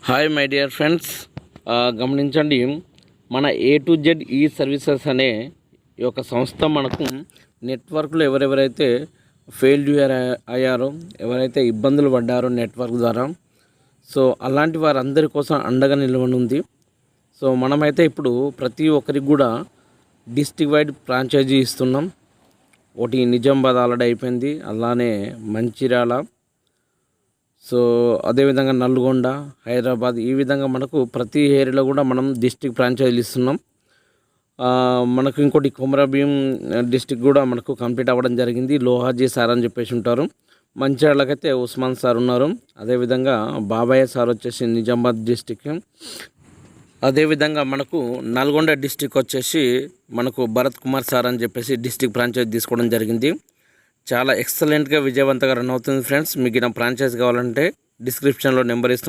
Hi my dear friends, గమనించండి. మన A to Z ఈ సర్వీసెస్ అనే ఈ యొక్క సంస్థ మనకు నెట్వర్క్లో ఎవరెవరైతే ఫెయిల్యూర్ అయ్యారో, ఎవరైతే ఇబ్బందులు పడ్డారో నెట్వర్క్ ద్వారా, సో అలాంటి వారందరి కోసం అండగా నిలవనుంది. సో మనమైతే ఇప్పుడు ప్రతి ఒక్కరికి కూడా డిస్ట్రిక్ట్ వైడ్ ఫ్రాంచైజీ ఇస్తున్నాం. ఒకటి నిజామాబాద్ ఆల్రెడీ అయిపోయింది, అలానే మంచిర్యాల, సో అదేవిధంగా నల్గొండ, హైదరాబాద్, ఈ విధంగా మనకు ప్రతి ఏరియాలో కూడా మనం డిస్ట్రిక్ట్ ఫ్రాంచైజీలు ఇస్తున్నాం. మనకు ఇంకోటి కొమరభీం డిస్ట్రిక్ట్ కూడా మనకు కంప్లీట్ అవ్వడం జరిగింది. లోహాజీ సార్ అని చెప్పేసి ఉంటారు. మంచిర్యాలకైతే ఉస్మాన్ సార్ ఉన్నారు. అదేవిధంగా బాబాయ్ సార్ వచ్చేసి నిజామాబాద్ డిస్ట్రిక్ట్. అదేవిధంగా మనకు నల్గొండ డిస్ట్రిక్ట్ వచ్చేసి మనకు భరత్ కుమార్ సార్ అని చెప్పేసి డిస్ట్రిక్ట్ ఫ్రాంచైజీ తీసుకోవడం జరిగింది. చాలా ఎక్సలెంట్గా విజయవంతంగా రన్ అవుతుంది ఫ్రెండ్స్. మీకు నా ఫ్రాంచైజ్ కావాలంటే డిస్క్రిప్షన్లో నెంబర్ ఇస్తున్నాను.